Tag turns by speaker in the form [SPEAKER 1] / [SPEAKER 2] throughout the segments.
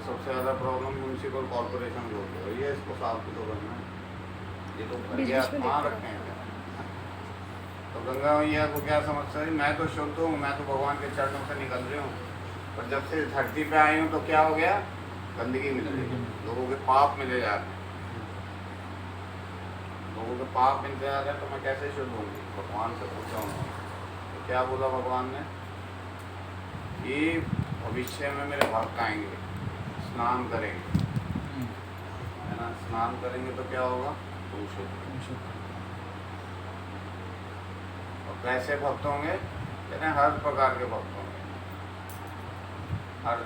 [SPEAKER 1] सबसे ज़्यादा problem municipal corporation को होती है, ये इसको साफ भी तो करना है। ये तो घर के कहाँ रखे हैं क्या? तो गंगा मैया को क्या समझता है, मैं तो शुद्ध हूँ, मैं तो भगवान के चरणों से निकल रही हूँ, पर जब से धरती पे आई हूँ तो क्या हो गया, गंदगी मिल रही है, लोगों के पाप मिले जा रहे हैं, लोगों के पाप मिलते जा रहे हैं, तो मैं कैसे शुद्ध होंगी? भगवान से पूछा हूँ तो क्या बोला भगवान ने कि भविष्य में मेरे भक्त आएंगे, स्नान करेंगे, है ना, स्नान करेंगे तो क्या होगा, तुम शुद्ध। और कैसे भक्त होंगे? कहते हैं हर प्रकार के भक्त होंगे, हर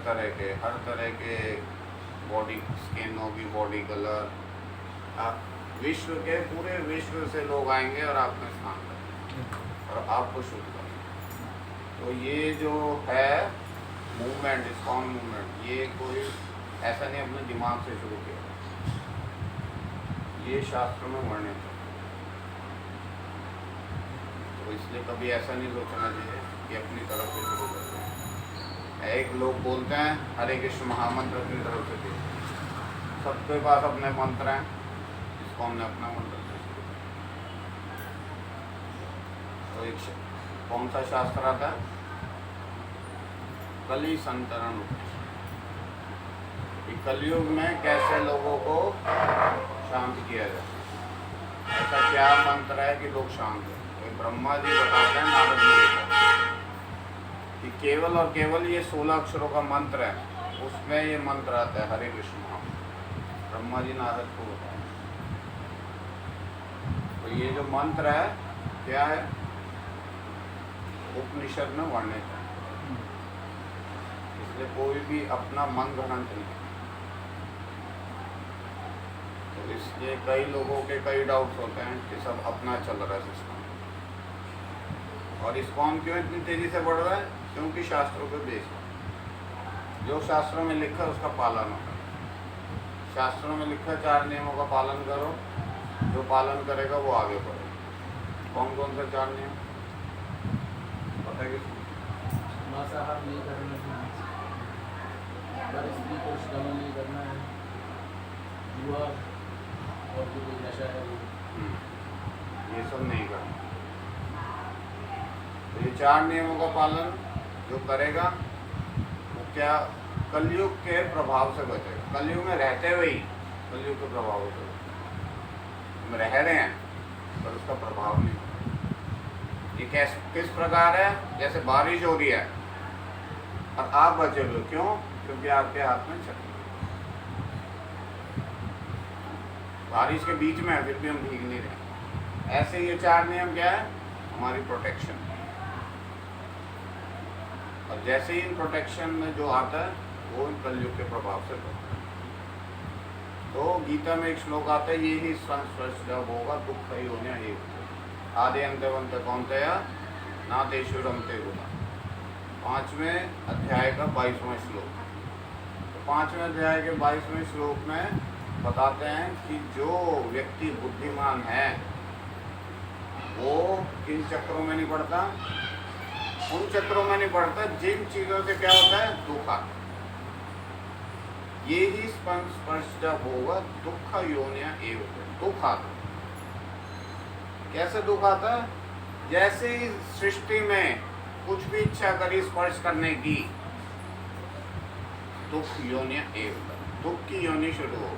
[SPEAKER 1] तरह के बॉडी स्किन होगी, बॉडी कलर, आप विश्व के पूरे विश्व से लोग आएंगे और आप में स्नान करेंगे और आपको शुद्ध करेंगे। तो ये जो है मूवमेंट, इस्कॉन मूवमेंट, ये कोई ऐसा नहीं अपने दिमाग से शुरू किया, ये शास्त्र में वर्णित है। तो इसलिए कभी ऐसा नहीं सोचना चाहिए कि अपनी तरफ से शुरू करते हैं। एक लोग बोलते हैं हरे कृष्ण महामंत्र अपनी तरफ से दिए, सबके पास अपने मंत्र हैं, इसको हमने अपना मंत्र से शुरू किया। तो एक कौन सा शास्त्र आता है? कली संतरण। कलयुग में कैसे लोगों को शांत किया जाए, ऐसा क्या मंत्र है कि लोग शांत हैं? तो ब्रह्मा जी बताते हैं नारद जी कि केवल और केवल ये 16 अक्षरों का मंत्र है, उसमें ये मंत्र आता है हरे कृष्ण महामंत्र। ब्रह्मा जी नारद को बताएं। तो ये जो मंत्र है क्या है? उपनिषद में वर्णित है, इसलिए कोई भी अपना मन घड़ंत नहीं है। तो इसलिए कई लोगों के कई डाउट्स होते हैं कि सब अपना चल रहा है सिस्टम, और इस्कॉन क्यों इतनी तेजी से बढ़ रहा है? क्योंकि शास्त्रों पे बेस है, जो शास्त्रों में लिखा है उसका पालन होता है। शास्त्रों में लिखा 4 नियमों का पालन करो, जो पालन करेगा वो आगे बढ़ेगा। कौन कौन से 4 नियम पता है?
[SPEAKER 2] मांसाहार नहीं करना है, स्त्री को दमन नहीं करना है, जुआ और जो कोई नशा है वो,
[SPEAKER 1] ये सब नहीं करना। तो ये 4 नियमों का पालन जो करेगा वो क्या, कलयुग के प्रभाव से बचेगा। कलयुग में रहते हुए ही कलयुग के प्रभाव से हम रह रहे हैं, पर उसका प्रभाव नहीं। ये किस प्रकार है? जैसे बारिश हो रही है और आप बचे हुए, क्यों? क्योंकि आपके हाथ में छतरी, बारिश के बीच में है फिर भी हम भीग नहीं रहे। ऐसे ये 4 नियम क्या है? हमारी प्रोटेक्शन। और जैसे ही इन प्रोटेक्शन में जो आता है वो इन कलयुग के प्रभाव से होता है। तो गीता में एक श्लोक आता है, ये ही संस्पर्श जब होगा दुख ही होने ही आदि अंत कौनतया ना देशु रमते गुना। 5वें अध्याय का 22वां श्लोक। तो 5वें अध्याय के 22वें श्लोक में बताते हैं कि जो व्यक्ति बुद्धिमान है वो किन चक्रों में नहीं पड़ता, उन चक्रों में नहीं पड़ता जिन चीजों से क्या होता है, दुख आता। ये ही स्पर्श जब होगा दुख योनिया एवं, दुख आता। कैसे दुख आता है? जैसे ही सृष्टि में कुछ भी इच्छा करी स्पर्श करने की, दुख योनिया एवं, दुख की योनि शुरू हो।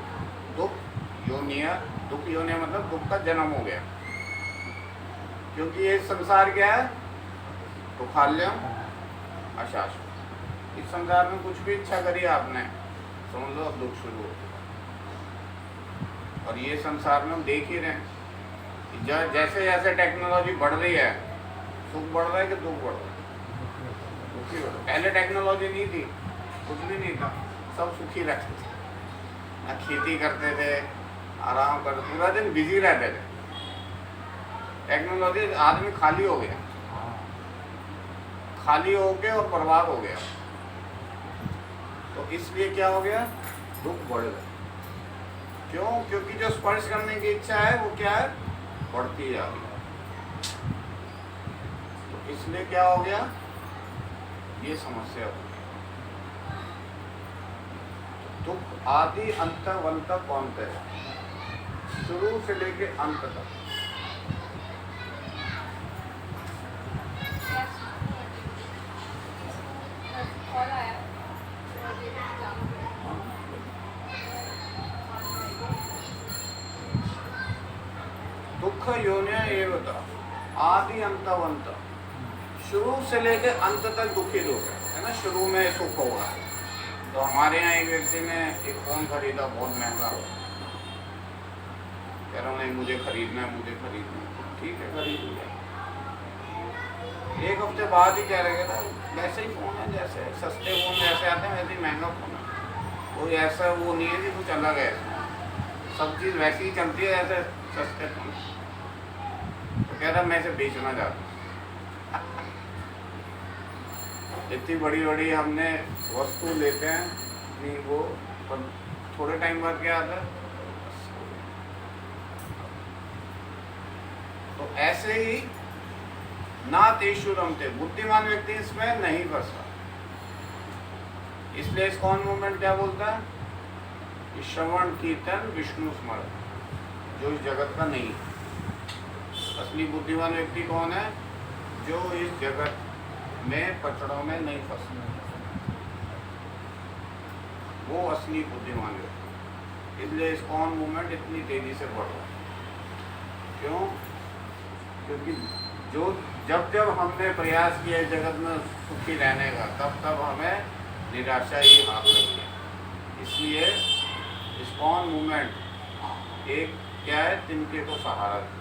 [SPEAKER 1] दुख योनिया मतलब दुख का जन्म हो गया, क्योंकि ये संसार क्या है? दुखाल्यम अशाश्वत। इस संसार में कुछ भी इच्छा करी आपने, समझ लो अब दुख शुरू हो। और ये संसार में हम देख ही रहे हैं, जैसे जैसे टेक्नोलॉजी बढ़ रही है, सुख बढ़ रहा है कि दुख बढ़ रहा है? दुखी बढ़ रहा है। पहले टेक्नोलॉजी नहीं थी, कुछ भी नहीं था, सब सुखी रहते थे, खेती करते थे, आराम करते, पूरा दिन बिजी रहते थे। टेक्नोलॉजी, आदमी खाली हो गया, खाली हो गया और बर्बाद हो गया। तो इसलिए क्या हो गया? दुख बढ़ गया। क्यों? क्योंकि जो स्पर्श करने की इच्छा है वो क्या है? बढ़ती जा रही है। तो इसलिए क्या हो गया? ये समस्या हो गई। दुख आदि अंतवंत कौनते हैं, शुरू से लेके अंत तक। दुख योनिया एवं आदि अंतवंत, शुरू से लेके अंत तक दुखी लोग है ना। शुरू में सुख होगा, तो हमारे यहाँ एक व्यक्ति ने एक फोन खरीदा बहुत महंगा, कह रहा नहीं मुझे खरीदना है, मुझे खरीदना है। ठीक है, खरीद लिया। एक हफ्ते बाद ही कह रहे थे वैसे ही फ़ोन है, जैसे सस्ते फ़ोन जैसे आते हैं वैसे ही महंगा फ़ोन है। कोई ऐसा वो नहीं है कि कुछ अलग है, सब चीज़ वैसी ही चलती है जैसे सस्ते फ़ोन। तो कह रहा मैं इसे बेचना चाहता हूँ। इतनी बड़ी बड़ी हमने वस्तु लेते हैं नहीं वो, पर थोड़े टाइम बाद क्या आता है। तो ऐसे ही ना तेषु रमते, बुद्धिमान व्यक्ति इसमें नहीं फंसा। इसलिए इस कौन मूवमेंट क्या बोलता है कि श्रवण कीर्तन विष्णु स्मरण, जो इस जगत का नहीं। असली बुद्धिमान व्यक्ति कौन है, जो इस जगत में पचड़ों में नहीं फंसना, वो असली बुद्धिमान व्यक्ति। इसलिए इस कौन मूवमेंट इतनी तेजी से बढ़ रहा है। क्यों? क्योंकि जो जब जब हमने प्रयास किया इस जगत में सुखी रहने का, तब तब हमें निराशा ही हाथ लगी है। इसलिए इस कौन मूवमेंट एक क्या है, तिनके को सहारा दिया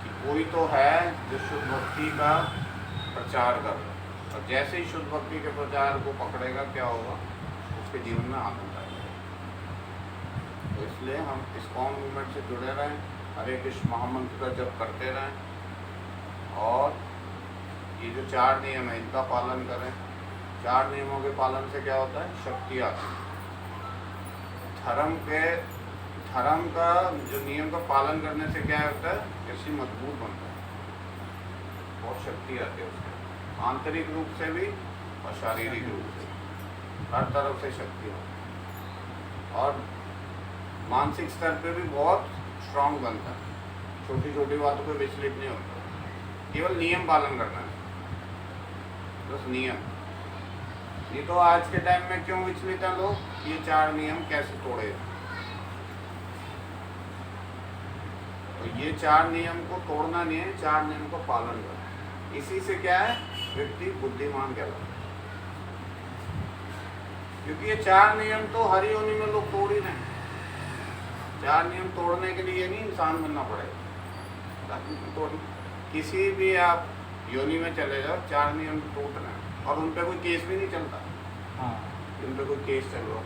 [SPEAKER 1] कि कोई तो है जो शुद्ध भक्ति का प्रचार कर रहा है, और जैसे ही शुद्ध भक्ति के प्रचार को पकड़ेगा क्या होगा, उसके जीवन में आनंद आएगा। तो इसलिए हम इस कौन मूवमेंट से जुड़े रहें, हरे कृष्ण महामंत्र का जप करते रहें, और ये जो 4 नियम है इनका पालन करें। 4 नियमों के पालन से क्या होता है, शक्ति आती है। धर्म का जो नियम का पालन करने से क्या होता है, कृषि मजबूत बनता है, बहुत शक्ति आती है उसके, आंतरिक रूप से भी और शारीरिक रूप से, हर तरफ से शक्ति होती है। और मानसिक स्तर पे भी बहुत स्ट्रांग बनता है, छोटी छोटी बातों पे विचलित नहीं होता। केवल नियम पालन करना है, बस नियम। ये तो आज के टाइम में क्यों विचलित है लोग, ये 4 नियम कैसे तोड़े। तो ये 4 नियम को तोड़ना नहीं है, 4 नियम को पालन करना। इसी से क्या है, व्यक्ति बुद्धिमान कहलाता है। क्योंकि ये 4 नियम तो हर योनि में लोग तोड़ ही रहे हैं। 4 नियम तोड़ने के लिए नहीं इंसान बनना पड़ेगा, तोड़ किसी भी आप योनि में चले जाओ, 4 नियम तोड़ना है, और उन पर कोई केस भी नहीं चलता।
[SPEAKER 2] हाँ,
[SPEAKER 1] उन पर कोई केस चल रहा।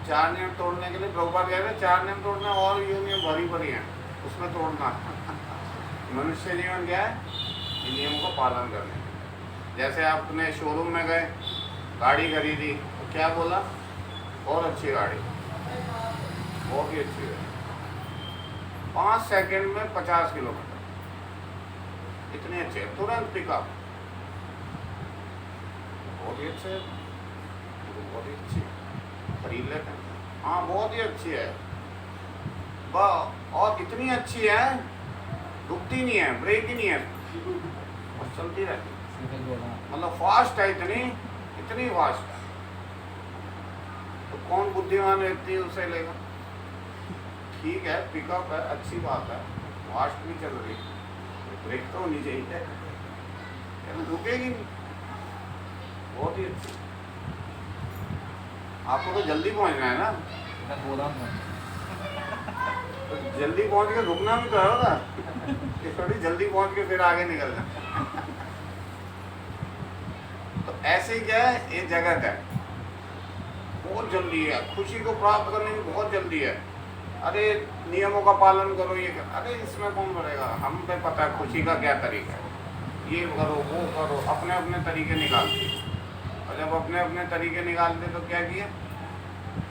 [SPEAKER 1] 4 नियम तोड़ने के लिए प्रभुपाद कह रहे 4 नियम तोड़ना, और योनियां भरी भरी हैं उसमें तोड़ना। मनुष्य जीवन क्या है, इन नियमों का पालन करने। जैसे आपने शोरूम में गए, गाड़ी खरीदी, तो क्या बोला, और अच्छी गाड़ी, बहुत ही अच्छी है, 5 सेकंड में 50 किलोमीटर, इतने अच्छे, तुरंत पिकअप, बहुत ही अच्छे, बहुत ही अच्छी, खरीद लेते हैं। हाँ बहुत ही अच्छी है, और इतनी अच्छी है, रुकती नहीं है, ब्रेक ही नहीं है, और चलती रहती है। मतलब फास्ट है, इतनी फास्ट है। तो कौन बुद्धिमान व्यक्ति उसे लेगा। ठीक है, पिकअप है, अच्छी बात है, फास्ट भी चल रही, ब्रेक तो होनी चाहिए, रुकेगी नहीं, बहुत ही अच्छी। आपको तो जल्दी पहुंचना है ना, तो जल्दी पहुंच के रुकना भी तो है होगा, कि थोड़ी जल्दी पहुंच के फिर आगे निकलना। तो ऐसे ही क्या है, ये जगत है, बहुत जल्दी है, खुशी को प्राप्त करने में बहुत जल्दी है। अरे नियमों का पालन करो, ये कर, अरे इसमें कौन करेगा, हम पे पता है खुशी का क्या तरीका है, ये करो वो करो, अपने अपने तरीके निकालते। और जब अपने अपने तरीके निकालते तो क्या किया,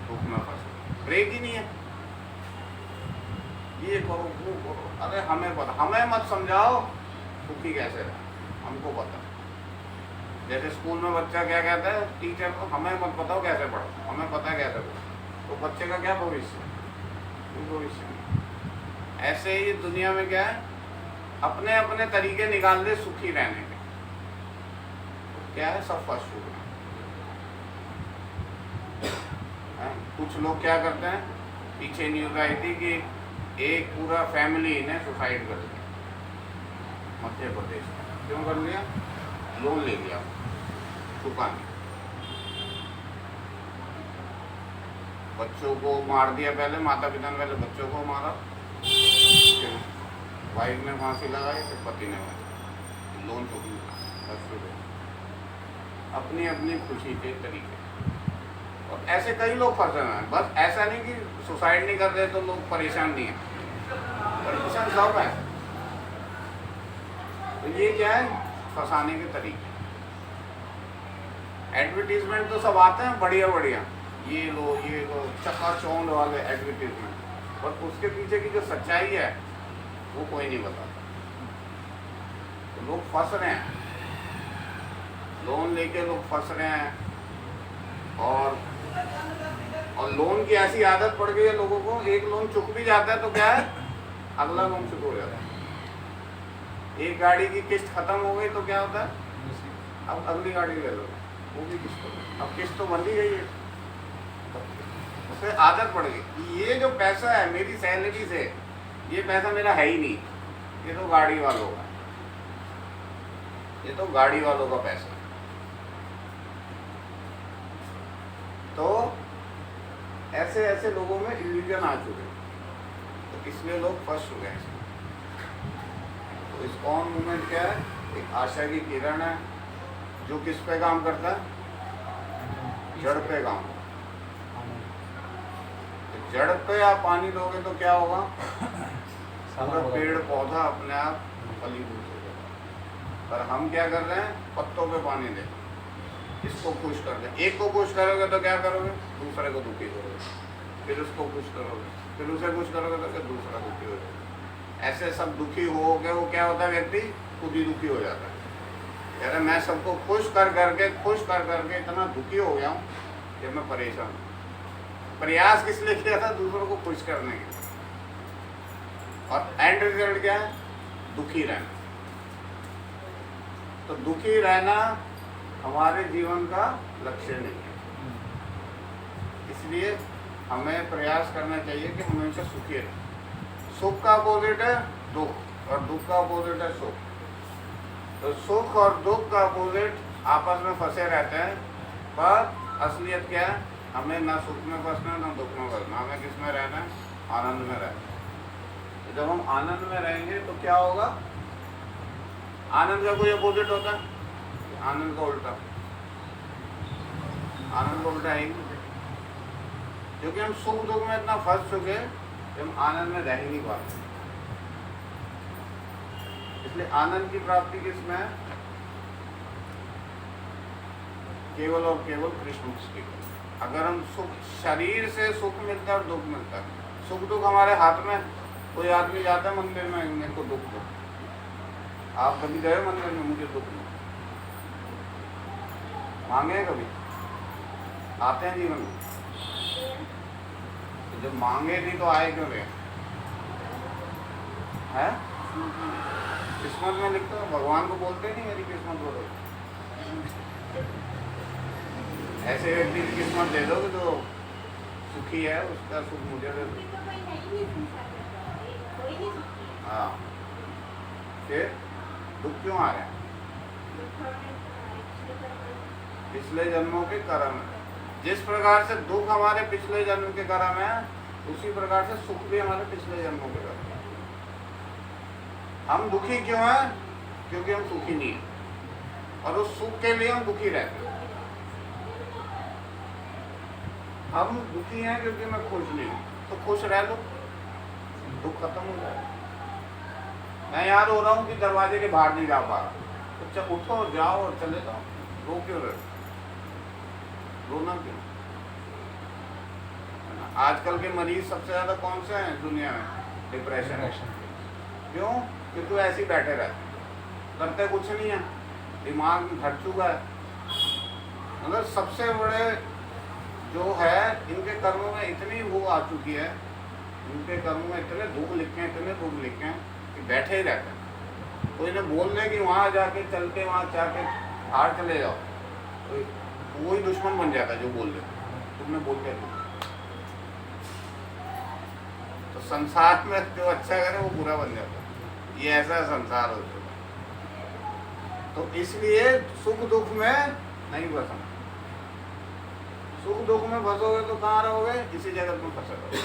[SPEAKER 1] दुख में फंसे, ब्रेक ही नहीं है, ये करो वो करो। अरे हमें पता, हमें मत समझाओ सुखी कैसे रहे, हमको पता। जैसे स्कूल में बच्चा क्या कहता है टीचर को, हमें मत बताओ कैसे पढ़ो, हमें पता है कैसे पढ़ो। तो बच्चे का क्या भविष्य, कोई भविष्य नहीं। ऐसे ही दुनिया में क्या है, अपने अपने तरीके निकाल दे सुखी रहने के। तो क्या है, सब फर्स्ट हो गए। कुछ लोग क्या करते हैं, पीछे न्यूज आई थी कि एक पूरा फैमिली ने सुसाइड कर लिया मध्य प्रदेश में। क्यों कर लिया, लोन ले लिया चुकाने। बच्चों को मार दिया पहले, माता पिता ने पहले बच्चों को मारा, फिर वाइफ ने फांसी लगाई, फिर पति ने मारा, लोन चुक लिया 10 रुपये, अपनी अपनी खुशी के तरीके। और ऐसे कई लोग फंसे हुए हैं। बस ऐसा नहीं कि सुसाइड नहीं कर रहे तो लोग परेशान नहीं है, परेशान सब है। तो ये क्या है, फंसाने के तरीके। एडवर्टीजमेंट तो सब आते हैं बढ़िया बढ़िया, ये लो चकाचौंध वाले एडवर्टीजमेंट, और उसके पीछे की जो सच्चाई है वो कोई नहीं बताता। तो लोग फंस रहे हैं, लोन लेके लोग फंस रहे हैं। और लोन की ऐसी आदत पड़ गई है लोगों को, एक लोन चुक भी जाता है तो क्या है, अगला लोन शुरू हो जाता है। एक गाड़ी की किस्त खत्म हो गई तो क्या होता है, अब अगली गाड़ी ले लो, वो भी किस्त, अब किस्त तो बन ही गई है। उससे आदत पड़ गई, ये जो पैसा है मेरी सैलरी से, ये पैसा मेरा है ही नहीं, ये तो गाड़ी वालों का, ये तो गाड़ी वालों का पैसा। तो ऐसे ऐसे लोगों में इल्यूजन आ चुके, तो इसलिए लोग फंस चुके हैं इसमें। तो इस्कॉन मूवमेंट क्या है, एक आशा की किरण है जो किस पे काम करता है, जड़ पे काम करता है। तो जड़ पे आप पानी दोगे तो क्या होगा, पूरा पेड़ पौधा अपने आप फलीभूत हो जाएगा। पर हम क्या कर रहे हैं, पत्तों पे पानी दे, इसको खुश कर दे। एक को खुश करोगे तो क्या करोगे, दूसरे को दुखी करोगे, फिर उसको खुश करोगे, फिर उसे खुश करोगे तो फिर दूसरा दुखी हो जाएगा। ऐसे सब दुखी हो गए, वो क्या होता है, व्यक्ति खुद ही दुखी हो जाता है। यार मैं सबको खुश कर करके इतना दुखी हो गया हूँ कि मैं परेशान हूँ। प्रयास किस लिए किया था, दूसरों को खुश करने के लिए, और एंड रिजल्ट क्या है, दुखी रहना। तो दुखी रहना हमारे जीवन का लक्ष्य नहीं है। इसलिए हमें प्रयास करना चाहिए कि हम हमेशा सुखी रहें। सुख का अपोजिट है दुख, और दुख का अपोजिट है सुख। तो सुख और दुख का अपोजिट आपस में फंसे रहते हैं, पर असलियत क्या है, हमें ना सुख में फंसना ना दुख में फंसना, हमें किस में रहना है, आनंद में रहना। तो जब हम आनंद में रहेंगे तो क्या होगा, आनंद का कोई अपोजिट होता है, आनंद का उल्टा, आनंद का उल्टा है ही, क्योंकि हम सुख दुख में इतना फंस चुके कि हम आनंद में रह ही नहीं पाते। इसलिए आनंद की प्राप्ति किसमें है, केवल और केवल कृष्ण की। अगर हम सुख, शरीर से सुख मिलता है और दुख मिलता है, सुख दुख हमारे हाथ में। कोई आदमी जाता है मंदिर में, मेरे को दुख दो, आप कभी गए मंदिर में, मुझे दुख दो, मांगे कभी, आते हैं जीवन में, तो जब मांगे नहीं तो आए क्यों रहे हैं? किस्मत में लिखते हो, भगवान को बोलते नहीं मेरी किस्मत बोलो। ऐसे व्यक्ति की किस्मत दे दो जो सुखी है, उसका सुख मुझे दे दो। हाँ, फिर दुख क्यों आ रहे हैं, पिछले जन्मों के कर्म है। जिस प्रकार से दुख हमारे पिछले जन्म के कर्म है, उसी प्रकार से सुख भी हमारे पिछले जन्मों के कर्म है। हम दुखी क्यों हैं, क्योंकि हम सुखी नहीं हैं, और उस सुख के लिए हम दुखी रहते हैं। हम दुखी हैं क्योंकि मैं खुश नहीं हूँ, तो खुश रह लो, दुख खत्म हो जाएगा। मैं याद हो रहा हूँ कि दरवाजे के बाहर नहीं जा पा रहा, तो जब उठो जाओ और चले जाओ, रो क्यों रहे, रोना क्यों? आजकल के मरीज सबसे ज्यादा कौन से हैं दुनिया में, डिप्रेशन। क्यों? क्योंकि वो ऐसे ही बैठे रहते, करते कुछ नहीं है, दिमाग में घट चुका है, मतलब सबसे बड़े जो है इनके कर्मों में इतनी वो आ चुकी है, इनके कर्मों में इतने दुख लिखे हैं, इतने दुख लिखे हैं कि बैठे ही रहते हैं। कोई ने बोल दे कि वहाँ जाके चल के वहाँ जाके हार चले जाओ, तो वही दुश्मन बन जाता है जो बोल दे, तुमने बोल के नहीं। तो संसार में जो अच्छा करे वो बुरा बन जाता है, ये ऐसा संसार हो चुका है। तो इसलिए सुख दुख में नहीं बसना। सुख दुख में फंसोगे तो कहाँ रहोगे? इसी जगत में फंसे रहोगे।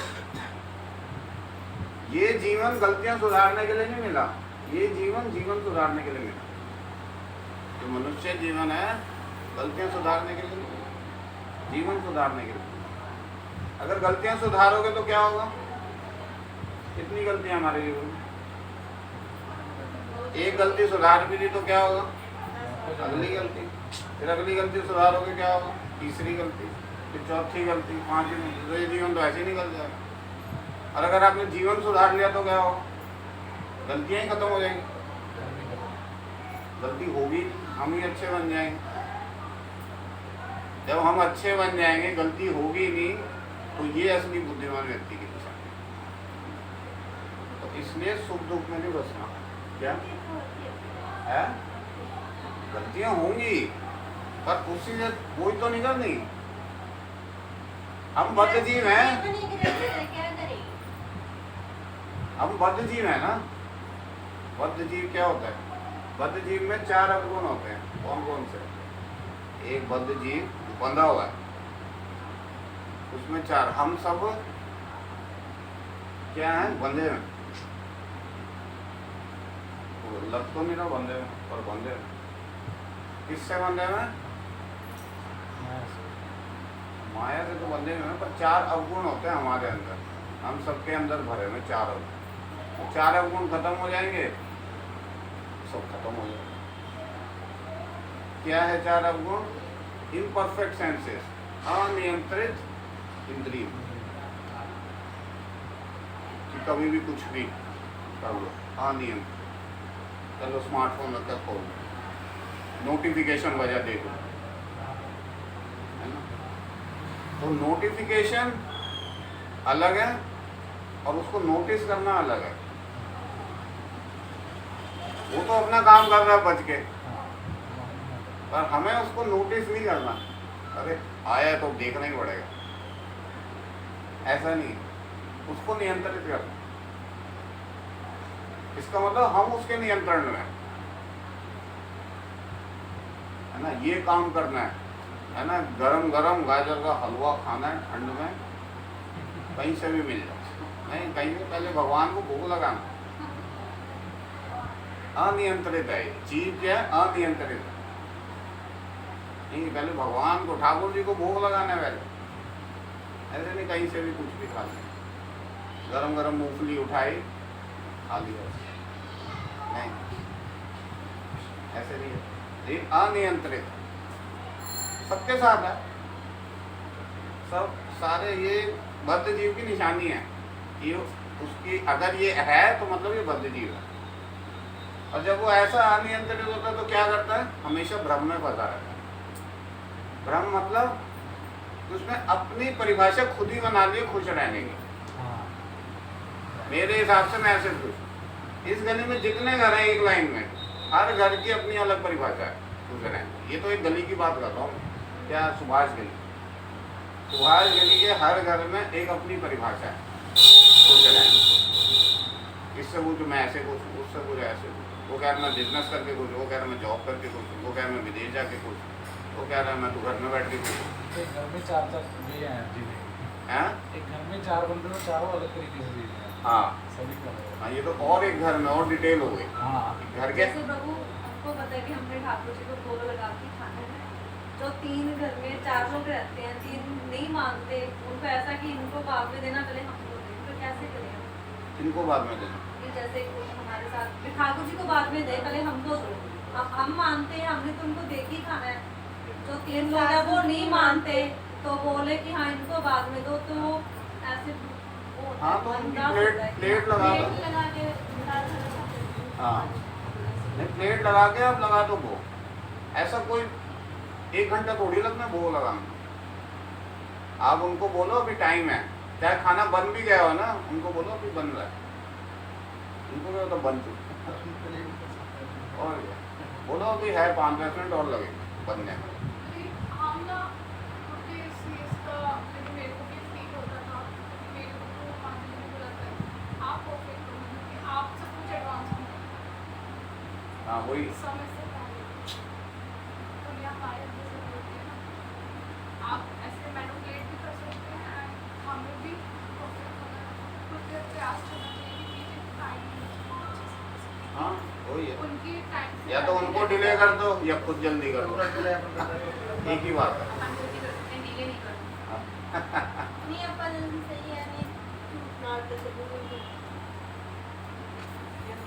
[SPEAKER 1] ये जीवन गलतियां सुधारने के लिए नहीं मिला, ये जीवन जीवन सुधारने के लिए मिला। जो मनुष्य जीवन है गलतियां सुधारने के लिए नहीं मिला, जीवन सुधारने के लिए। अगर गलतियां सुधारोगे तो क्या होगा? कितनी गलतियां हमारे जीवन में, एक गलती सुधार भी दी तो क्या होगा? अगली गलती, फिर अगली गलती सुधारोगे क्या होगा? तीसरी गलती, फिर चौथी गलती, पांचवी। तो ये जीवन तो ऐसे ही निकल जाएगा। और अगर आपने जीवन सुधार लिया तो क्या होगा? गलतियां ही खत्म हो जाएंगी, गलती होगी, हम ही अच्छे बन जाएंगे। जब हम अच्छे बन जाएंगे, गलती होगी नहीं, तो ये असली बुद्धिमान व्यक्ति की निशानी। तो इसलिए सुख दुख में नहीं बसना। क्या है? गलतियां होंगी पर उसी से कोई तो निकल नहीं। हम बद्ध जीव हैं, हम बद्ध जीव हैं ना। बद्ध जीव क्या होता है? बद्ध जीव में 4 अवगुण होते हैं। कौन कौन से? एक बद्ध जीव बंधा हुआ है, उसमें 4। हम सब क्या है? बंधे हैं। लग तो नहीं रहा बंधे हैं, पर बंधे हैं। किससे बंधे हैं? माया से तो बंधे हुए हैं, पर 4 अवगुण होते हैं हमारे अंदर। हम सबके अंदर भरे हुए 4 अवगुण। तो 4 अवगुण खत्म हो जाएंगे, सब खत्म हो जाएगा। क्या है 4 अवगुण? इम्परफेक्ट सेंसेस, अनियंत्रित इंद्रिय, कि कभी भी कुछ भी कर लो, अनियंत्रित। चलो स्मार्टफोन रखकर खोल लो, नोटिफिकेशन वजह देखो, है ना। तो नोटिफिकेशन अलग है और उसको नोटिस करना अलग है। वो तो अपना काम कर रहा है बच के, पर हमें उसको नोटिस नहीं करना। अरे आया तो देखना ही पड़ेगा, ऐसा नहीं, उसको नियंत्रित करना। इसका मतलब हम उसके नियंत्रण में है ना। ये काम करना है ना। गरम गरम गाजर का हलवा खाना है ठंड में, कहीं से भी मिल जाए, नहीं कहीं से पहले भगवान को भोग लगाना। अनियंत्रित है चीज, क्या है? अनियंत्रित। नहीं, पहले भगवान को, ठाकुर जी को भोग लगाना है पहले। ऐसे नहीं कहीं से भी कुछ भी खा लिया, गरम गरम मूंगफली उठाई खा लिया, नहीं, ऐसे नहीं है। ये अनियंत्रित सबके साथ है, सब सारे। ये बद्ध जीव की निशानी है कि उसकी अगर ये है तो मतलब ये बद्ध जीव है। और जब वो ऐसा अनियंत्रित होता है तो क्या करता है? हमेशा भ्रम में फंसा रहता है। भ्रम मतलब उसमें अपनी परिभाषा खुद ही बना ली खुश रहने की। मेरे हिसाब से मैं ऐसे खुश। इस गली में जितने घर हैं एक लाइन में, हर घर की अपनी अलग परिभाषा है खुश रहने। ये तो एक गली की बात कर रहा हूँ, क्या सुभाष गली। सुभाष गली के हर घर में एक अपनी परिभाषा है खुश रहने। इससे वो जो मैं ऐसे खुश हूँ, उससे कुछ ऐसे खुश। वो कह रहा मैं बिजनेस करके खुश, वो कह रहा मैं जॉब करके खुश, वो कह रहा मैं विदेश जाके खुश, वो कह रहा मैं तो घर में बैठ के खुश।
[SPEAKER 2] एक घर में 4 ये हैं जी,
[SPEAKER 1] हैं?
[SPEAKER 2] एक घर में 4 बंदे तो चारों अलग तरीके से जीते हैं।
[SPEAKER 1] हाँ
[SPEAKER 2] सभी का
[SPEAKER 1] हाँ, ये तो और एक घर में और डिटेल हो गई।
[SPEAKER 2] हाँ,
[SPEAKER 1] घर के
[SPEAKER 3] जैसे प्रभु हमको पता है कि हमने ठाकुर जी को भोग लगा के खाना है, जो 3 घर में 4 लोग रहते हैं, 3 नहीं मांगते, उनको ऐसा कि इनको बाद में देना, पहले हमको दे, तो कैसे करें?
[SPEAKER 1] इनको बाद में देना।
[SPEAKER 3] कि जैसे कोई हमारे साथ फिर ठाकुर जी को बाद में दे, पहले हमको दो। अब हम मानते हैं, हमने तो उनको दे के ही खाना है। जो 3 लोग हैं वो नहीं मानते, तो बोले कि हाँ इनको बाद में दो, तो ऐसे
[SPEAKER 1] हाँ, तो उनकी
[SPEAKER 3] अंदाज
[SPEAKER 1] प्लेट-
[SPEAKER 3] होता है कि
[SPEAKER 1] प्लेट लगा दो।
[SPEAKER 3] प्लेट लगा के दाल चढ़ा
[SPEAKER 1] हाँ, नहीं प्लेट लगा के आप लगा दो वो। ऐसा कोई 1 घंटा थोड़ी लगना वो लगाना। आप उनको बोलो अभी टाइम है, चाहे खाना बन भी गया हो ना, उनको बोलो अभी बन रहा है, उनको क्या होता बन चुका और क्या, बोलो अभी है 5-10 मिनट और लगेंगे बनने में।
[SPEAKER 4] हम ना क्योंकि इस चीज़ का मेरे को भी फील होता था, मेरे को तो 5 दिन को लगता है आप परफेक्ट हो, क्योंकि आप सब कुछ एडवांस में
[SPEAKER 1] हाँ वही,
[SPEAKER 4] समय से पहले दुनिया हमारे जैसे होती है ना, आप ऐसे मैनिपुलेट भी कर सकते हैं and हमें भी परफेक्ट होना है, खुद पे प्रयास करना चाहिए कि चीज़ें टाइम
[SPEAKER 1] हाँ वही है,
[SPEAKER 4] उनकी टाइम
[SPEAKER 1] या तो उनको डिले कर दो या खुद जल्दी कर दो, एक ही बात है।
[SPEAKER 3] अपन जल्दी करते हैं, डिले नहीं करते।
[SPEAKER 1] हाँ।
[SPEAKER 5] नहीं अपन सही है नहीं मारते थे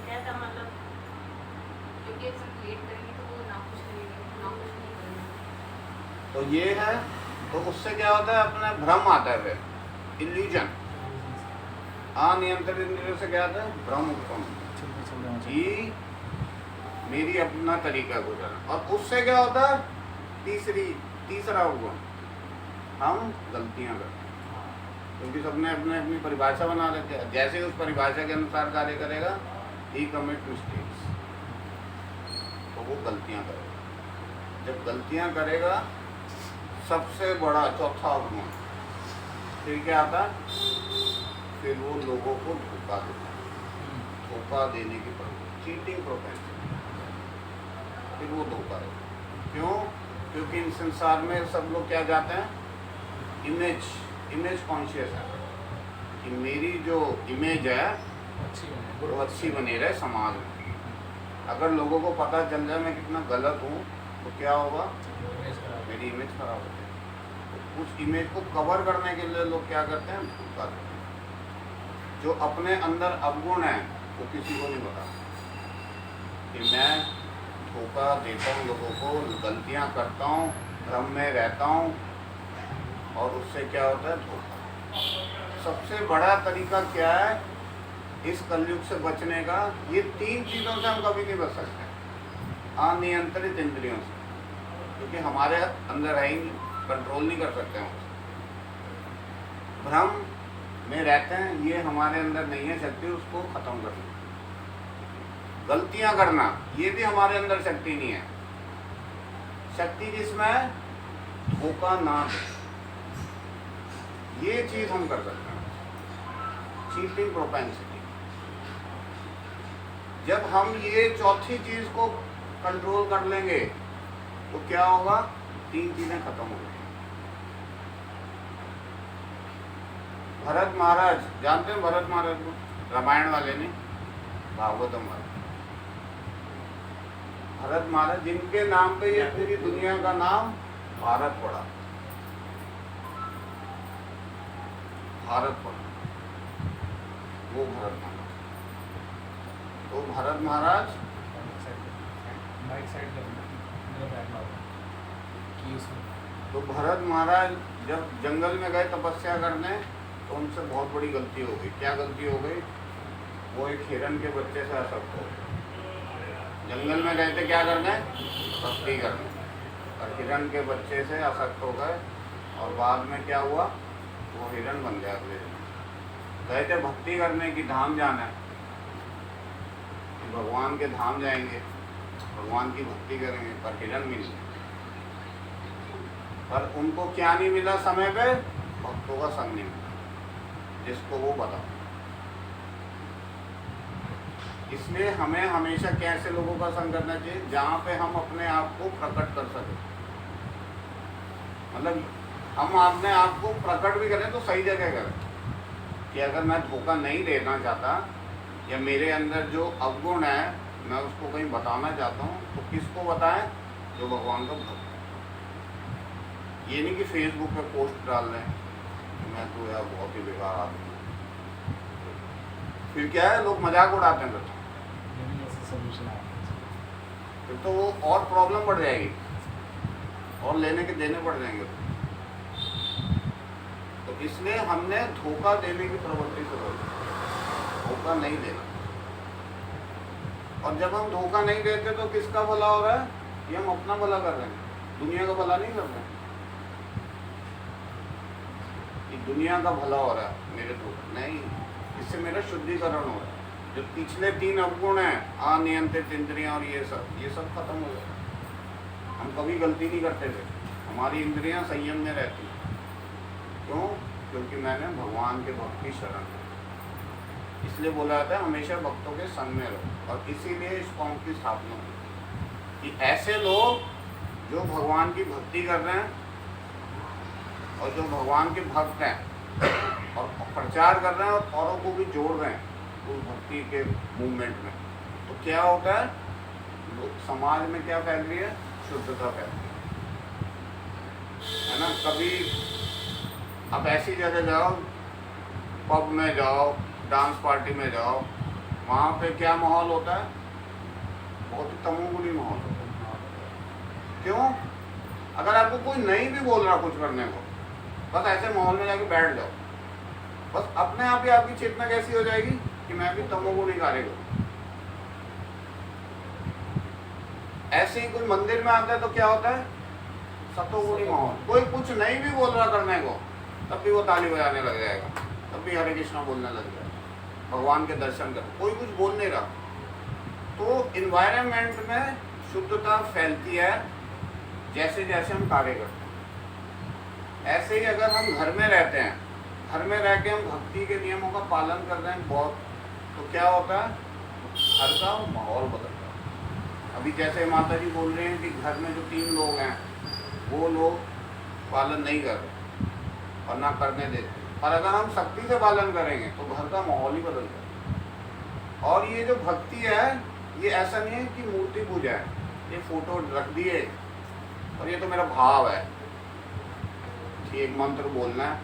[SPEAKER 5] क्या था मतलब
[SPEAKER 3] क्योंकि सब लेट करेंगे तो वो ना कुछ करेंगे, ना कुछ नहीं करेंगे।
[SPEAKER 1] तो ये है, तो उससे क्या होता है अपना भ्रम आता है, फिर इल्यूजन, अनियंत्रित इंद्रियों से क्या आता है भ्रम उत्पन्न कि मेरी अपना तरीका गुजरना, और उससे क्या होता है तीसरा गुण, हम गलतियां करते हैं, क्योंकि सबने अपने अपनी परिभाषा बना लेते हैं, जैसे उस परिभाषा के अनुसार कार्य करेगा ही कमिट मिस्टेक्स, तो वो गलतियां करेगा। जब गलतियां करेगा सबसे बड़ा चौथा गुण फिर क्या आता है, फिर वो लोगों को धोखा देता है, धोखा देने की प्रवृत्ति, चीटिंग प्रोपेंसिटी, फिर वो धोखा देता है। क्यों? क्योंकि इन संसार में सब लोग क्या चाहते हैं, इमेज कॉन्शियस है कि मेरी जो इमेज है वो अच्छी बनी रहे समाज में। अगर लोगों को पता चल जाए मैं कितना गलत हूँ तो क्या होगा, मेरी इमेज खराब हो जाएगी। तो उस इमेज को कवर करने के लिए लोग क्या करते हैं, धोखा देते हैं। जो अपने अंदर अवगुण है वो किसी को नहीं पता कि मैं धोखा देता हूँ लोगों को, गलतियाँ करता हूँ, भ्रम में रहता हूँ, और उससे क्या होता है, धोखा। सबसे बड़ा तरीका क्या है इस कलयुग से बचने का, ये 3 चीज़ों से हम कभी नहीं बच सकते, अनियंत्रित इंद्रियों से, क्योंकि हमारे अंदर है ही नहीं, कंट्रोल नहीं कर सकते हम उसे। भ्रम में रहते हैं, ये हमारे अंदर नहीं है शक्ति उसको खत्म करना। गलतियां करना, ये भी हमारे अंदर शक्ति नहीं है। शक्ति जिसमें है, धोखा ना दे, ये चीज हम कर सकते हैं, चीटिंग प्रोपेंसिटी। जब हम ये चौथी चीज को कंट्रोल कर लेंगे तो क्या होगा, 3 चीजें खत्म हो गई। भरत महाराज, जानते हैं भरत महाराज को, रामायण वाले ने, भागवतम वाले। भरत महाराज जिनके नाम पे ये पूरी दुनिया का नाम भारत पड़ा, भारत पड़ा, वो भरत महाराज। तो भरत महाराज तो भरत महाराज जब जंगल में गए तपस्या करने तो उनसे बहुत बड़ी गलती हो गई। क्या गलती हो गई, वो एक हिरण के बच्चे से आसक्त हो गए। जंगल में गए थे क्या करने, भक्ति करने, और हिरण के बच्चे से आसक्त हो गए, और बाद में क्या हुआ, वो हिरण बन गया। अगले दिन गए थे भक्ति करने की, धाम जाना है, भगवान के धाम जाएंगे, भगवान की भक्ति करेंगे, पर हिरण मिल गए। पर उनको क्या नहीं मिला समय पे, भक्तों का संग नहीं मिला जिसको वो बता। इसलिए हमें हमेशा कैसे लोगों का संग करना चाहिए, जहाँ पे हम अपने आप को प्रकट कर सकें। मतलब हम अपने आप को प्रकट भी करें तो सही जगह करें, कि अगर मैं धोखा नहीं देना चाहता या मेरे अंदर जो अवगुण है मैं उसको कहीं बताना चाहता हूँ, तो किसको बताएं, जो भगवान का भक्त है। ये नहीं कि फेसबुक पे पोस्ट डाल रहे हैं मैं तो यार बहुत ही बेकार आदमी हूँ, फिर क्या है, लोग मजाक उड़ाते हैं, फिर तो वो और प्रॉब्लम बढ़ जाएगी और लेने के देने पड़ जाएंगे। तो इसलिए हमने धोखा देने की प्रवृत्ति से रोका, धोखा नहीं देना। और जब हम धोखा नहीं देते तो किसका भला हो रहा है, ये हम अपना भला कर रहे हैं। दुनिया का भला नहीं कर रहे हैं। ये दुनिया का भला हो रहा है मेरे तो नहीं, इससे मेरा शुद्धिकरण हो रहा है। जो पिछले 3 अवगुण हैं, अनियंत्रित इंद्रियां और ये सब खत्म हो गया। हम कभी गलती नहीं करते थे, हमारी इंद्रियां संयम में रहती। क्यों? क्योंकि मैंने भगवान के भक्ति शरण है। इसलिए बोला जाता है हमेशा भक्तों के संग में रहो, और इसीलिए इस कौम की स्थापना हुई कि ऐसे लोग जो भगवान की भक्ति कर रहे हैं और जो भगवान के भक्त हैं और प्रचार कर रहे हैं और औरों को भी जोड़ रहे हैं उस भक्ति के मूवमेंट में, तो क्या होता है, लोग समाज में क्या फैल रही है, शुद्धता फैल रही है ना। कभी आप ऐसी जगह जाओ, पब में जाओ, डांस पार्टी में जाओ, वहाँ पे क्या माहौल होता है, बहुत ही तमोगुनी माहौल होता है। क्यों? अगर आपको कोई नहीं भी बोल रहा कुछ करने को, बस ऐसे माहौल में जाके बैठ जाओ, बस अपने आप ही आपकी चेतना कैसी हो जाएगी कि मैं भी तमोगुणी कार्य करूँ। ऐसे ही कोई मंदिर में आता है तो क्या होता है, सतोगुणी माहौल। कोई कुछ नहीं भी बोल रहा करने को, तब भी वो ताली बजाने लग जाएगा, तब भी हरे कृष्णा बोलने लग जाएगा, भगवान के दर्शन कर। कोई कुछ बोल नहीं रहा, तो इन्वायरमेंट में शुद्धता फैलती है जैसे जैसे हम कार्य करते हैं। ऐसे ही अगर हम घर में रहते हैं, घर में रह के हम भक्ति के नियमों का पालन कर रहे हैं बहुत, तो क्या होता है, घर का माहौल बदलता है। अभी जैसे माता जी बोल रहे हैं कि घर में जो 3 लोग हैं वो लोग पालन नहीं कर रहे और ना करने देते, और अगर हम सख्ती से पालन करेंगे तो घर का माहौल ही बदल जाएगा। और ये जो भक्ति है, ये ऐसा नहीं है कि मूर्ति पूजा है, ये फोटो रख दिए और ये तो मेरा भाव है कि एक मंत्र बोलना है,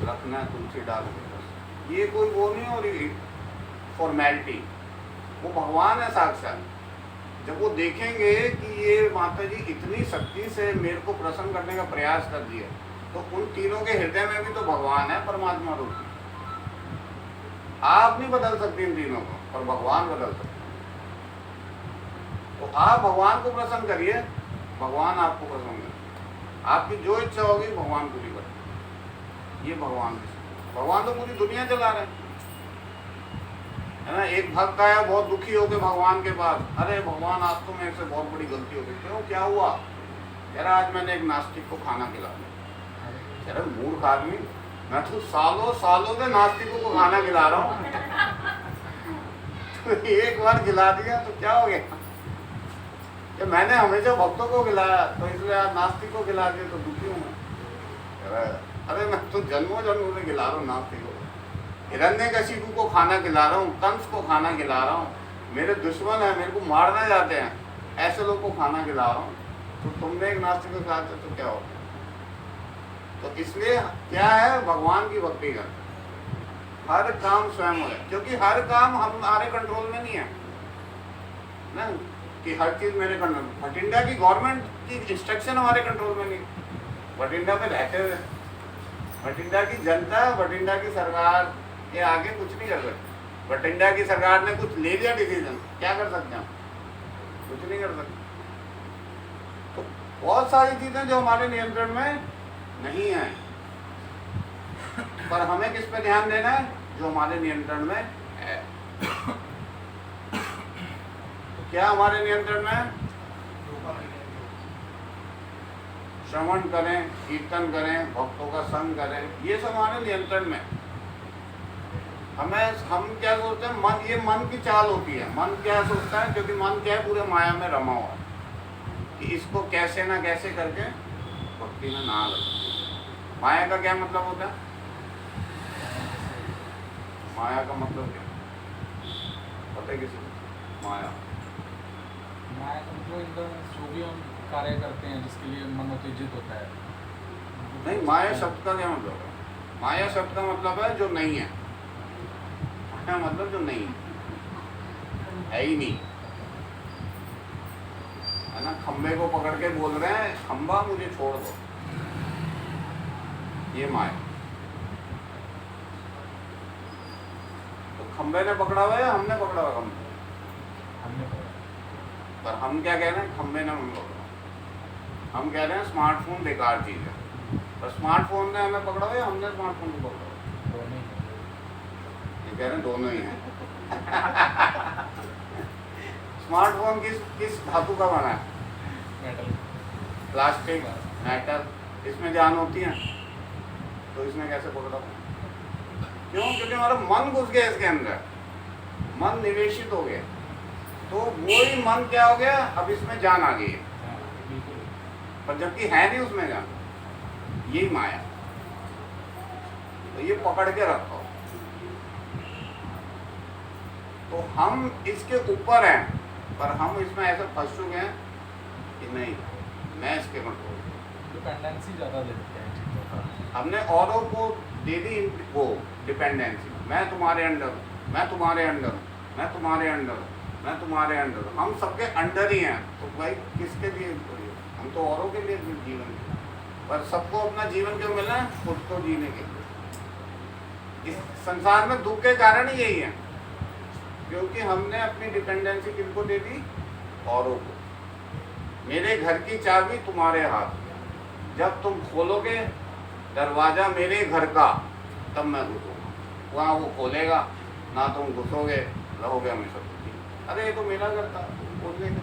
[SPEAKER 1] रखना है, तुलसी डाल के, बस। ये कोई वो नहीं हो रही फॉर्मेलिटी, वो भगवान है साक्षात। जब वो देखेंगे कि ये माता जी इतनी शक्ति से मेरे को प्रसन्न करने का प्रयास कर दिया, तो उन तीनों के हृदय में भी तो भगवान है, परमात्मा रूप। आप नहीं बदल सकते इन तीनों को, पर भगवान बदल सकते। तो आप भगवान को प्रसन्न करिए, भगवान आपको प्रसन्न करें। आपकी जो इच्छा होगी भगवान पूरी करें। ये भगवान तो पूरी दुनिया चला रहे हैं, है ना। एक भक्त आया बहुत दुखी होकर भगवान के पास, अरे भगवान आज तो मेरे से बहुत बड़ी गलती हो गई। क्यों, क्या हुआ? कह रहा आज मैंने एक नास्तिक को खाना खिला दिया। अरे मूर्ख आदमी, मैं तो सालों सालों से नास्तिकों को खाना खिला रहा हूँ तो एक बार खिला दिया तो क्या हो गया कि मैंने हमेशा भक्तों को खिलाया, तो इसलिए आज नास्तिक को खिला दिया तो दुखी हूँ मैं। अरे मैं तो जन्मों जन्मों से खिला रहा हूँ नास्तिकों को, हिरण्यकशिपु को खाना खिला रहा हूँ, कंस को खाना खिला रहा हूँ, मेरे दुश्मन है, मेरे को मारना चाहते हैं, ऐसे लोग को खाना खिला रहा हूँ। तो तुमने एक नास्तिक को खिलाते तो क्या होगा? तो इसलिए क्या है, भगवान की भक्ति कर, हर काम स्वयं हो, क्योंकि हर काम हमारे कंट्रोल में नहीं है ना, कि हर चीज मेरे कंट्रोल। भटिंडा की गवर्नमेंट की इंस्ट्रक्शन हमारे कंट्रोल में नहीं। भटिंडा में रहते हुए भटिंडा की जनता, भटिंडा की सरकार के आगे कुछ नहीं कर सकती। भटिंडा की सरकार ने कुछ ले लिया डिसीजन, क्या कर सकते हैं? कुछ नहीं कर सकते। तो बहुत सारी चीजें जो हमारे नियंत्रण में नहीं है, पर हमें किस पे ध्यान देना है? जो हमारे नियंत्रण में है। तो क्या हमारे नियंत्रण में है? श्रवण करें, कीर्तन करें, भक्तों का संग करें, ये सब हमारे नियंत्रण में। हम क्या सोचते हैं, मन, ये मन की चाल होती है। मन क्या सोचता है, क्योंकि मन क्या है, पूरे माया में रमा हुआ है कि इसको कैसे ना कैसे करके भक्ति में ना लगे। माया का क्या मतलब होता है? माया का मतलब क्या पता है किसी को? माया
[SPEAKER 2] का मतलब एकदम जो भी हम कार्य करते हैं जिसके लिए मन उत्तेजित होता है।
[SPEAKER 1] नहीं, माया शब्द का क्या मतलब है? माया शब्द का मतलब है जो नहीं है। माया मतलब जो नहीं है ही नहीं, है ना। खंबे को पकड़ के बोल रहे हैं, खंबा मुझे छोड़ दो, ये माया। तो खंबे ने पकड़ा हुआ है, हमने पकड़ा हुआ खंबे?
[SPEAKER 2] हमने
[SPEAKER 1] पर हम क्या कह रहे हैं, खंबे ने हम पकड़ा। हम कह रहे हैं स्मार्टफोन बेकार चीज़ है, पर स्मार्टफोन ने हमें पकड़ा हुआ है, हमने स्मार्टफोन को पकड़ा हुआ
[SPEAKER 2] दोनों ही हैं।
[SPEAKER 1] है। ये कह रहे हैं दोनों ही हैं। स्मार्टफोन किस धातु का बना है?
[SPEAKER 2] मेटल।
[SPEAKER 1] प्लास्टिक, मेटल, इसमें जान होती है, तो इसने कैसे पकड़ा? क्यों? क्योंकि हमारा मन घुस गया इसके अंदर, मन निवेशित हो गया, तो वही मन क्या हो गया, अब इसमें जान आ गई है,
[SPEAKER 2] हाँ, बिल्कुल।
[SPEAKER 1] पर जबकि है नहीं उसमें जान। यही माया, तो ये पकड़ के रखो। तो हम इसके ऊपर हैं, पर हम इसमें ऐसे फंस चुके हैं कि नहीं, मैं इसके कंट्रोल।
[SPEAKER 2] डिपेंडेंसी ज़्यादा दे देते हैं चीज़ों का।
[SPEAKER 1] हमने औरों को दे दी वो डिपेंडेंसी, मैं तुम्हारे अंडर, मैं तुम्हारे अंडर, मैं तुम्हारे अंडर, मैं तुम्हारे अंडर, हम सबके अंडर ही हैं। तो भाई किसके लिए? हम तो औरों के लिए जीवन, पर सबको अपना जीवन क्यों मिला है? खुद को जीने के लिए। इस संसार में दुख के कारण ही यही है, क्योंकि हमने अपनी डिपेंडेंसी किनको दे दी? औरों को। मेरे घर की चाबी तुम्हारे हाथ में, जब तुम खोलोगे दरवाजा मेरे घर का, तब मैं घुसूंगा, वहाँ वो खोलेगा ना, तुम घुसोगे, रहोगे हमेशा दुखी। अरे ये तो मेरा घर था, खोलने का,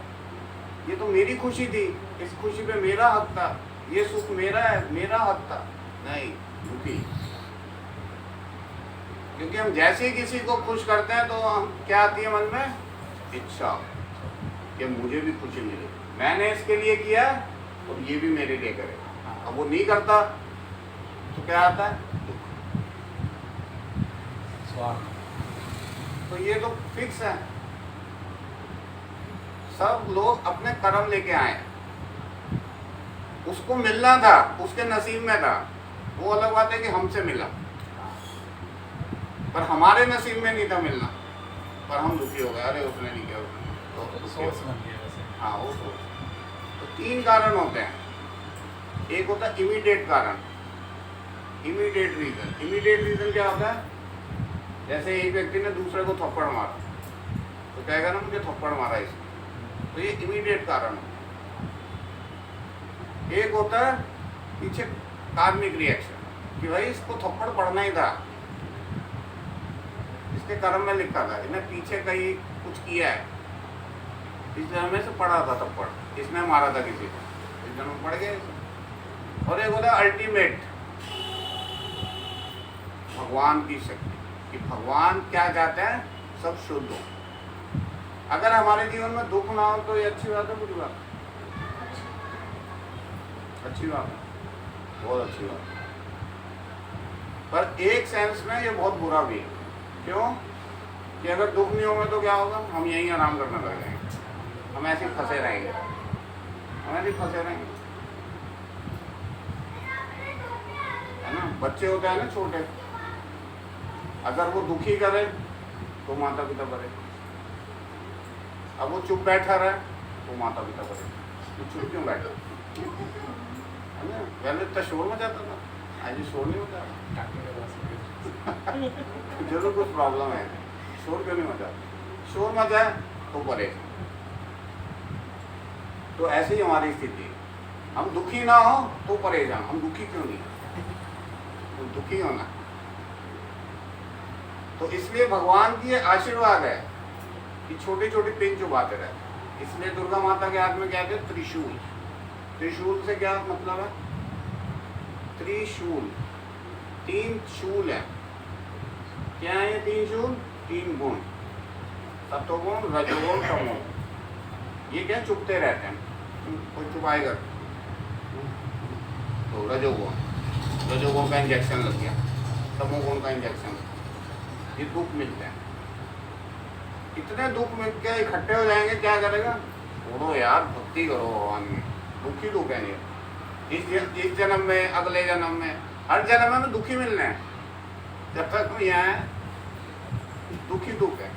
[SPEAKER 1] ये तो मेरी खुशी थी, इस खुशी पे मेरा हक था, ये सुख मेरा है, मेरा हक था। नहीं, दुखी। क्योंकि हम जैसे ही किसी को खुश करते हैं तो हम क्या आती है मन में? इच्छा कि मुझे भी खुशी मिले, मैंने इसके लिए किया और ये भी मेरे लिए करे। अब वो नहीं करता तो क्या आता है? दुख।
[SPEAKER 2] स्वार्थ।
[SPEAKER 1] तो ये तो फिक्स है, सब लोग अपने कर्म लेके आए, उसको मिलना था, उसके नसीब में था, वो अलग बात है कि हमसे मिला, पर हमारे नसीब में नहीं था मिलना, पर हम दुखी हो गए, अरे उसने नहीं किया, उसने तो दुखी हो
[SPEAKER 2] सोर्स
[SPEAKER 1] गए।
[SPEAKER 2] बन गया वैसे।
[SPEAKER 1] हाँ, वो तो तीन कारण होते हैं। एक होता है इमीडिएट कारण, इमीडिएट रीजन। इमीडिएट रीजन क्या होता है? जैसे एक व्यक्ति ने दूसरे को थप्पड़ मारा, तो कहेगा ना मुझे थप्पड़ मारा इसने, तो ये इमीडिएट कारण होता है। एक होता है पीछे कार्मिक रिएक्शन, कि भाई इसको थप्पड़ पड़ना ही था, इसके कर्म में लिखा था, इसने पीछे कहीं कुछ किया है, इस जन्म में से पड़ा था थप्पड़, इसने मारा था किसी को, इस जन्म में पड़ गया। और एक होता है अल्टीमेट, भगवान की शक्ति, कि भगवान क्या चाहते हैं? सब शुद्ध हो। अगर हमारे जीवन में दुख ना हो तो ये अच्छी बात है, बुरी बात? अच्छी बात है, बहुत अच्छी बात है। पर एक सेंस में ये बहुत बुरा भी है। क्यों? कि अगर दुख नहीं होगा तो क्या होगा? हम यहीं आराम करना लग जाएंगे, हम ऐसे ही फंसे रहेंगे, हम ऐसे ही फंसे रहेंगे, है ना? बच्चे होते हैं ना छोटे, अगर वो दुखी करे तो माता पिता करे, अब वो चुप बैठा रहे तो माता पिता करे, तो चुप क्यों बैठा? है ना? पहले इतना शोर मचाता था, आज ये शोर नहीं मचा रहा।
[SPEAKER 2] टाँके के पास
[SPEAKER 1] जरूर कुछ प्रॉब्लम है, शोर क्यों नहीं मचा? शोर मचाए तो परेशान। तो ऐसे ही हमारी स्थिति है, हम दुखी ना हो तो परेशान, हम दुखी क्यों नहीं? तो दुखी होना। तो इसलिए भगवान की ये आशीर्वाद है कि छोटी छोटी पिन चुभाते रहे। इसलिए दुर्गा माता के हाथ में क्या है? त्रिशूल। त्रिशूल से क्या मतलब है? त्रिशूल, तीन शूल है। क्या है ये तीन शूल? तीन गुण, सत्वगुण, रजोगुण, तमोगुण। ये क्या चुपते रहते हैं, कोई चुपाएगा तो रजोगुण, रजोगुण का इंजेक्शन लग गया, तमोगुण का इंजेक्शन, ये दुख मिलते हैं। इतने दुख मिल के इकट्ठे हो जाएंगे, क्या करेगा? बोलो यार भक्ति करो भगवान में, दुखी दुख है नहीं। इस जन्म में, अगले जन्म में, हर जन्म में दुखी मिलने हैं। जब तक हम यहाँ है दुखी दुख है।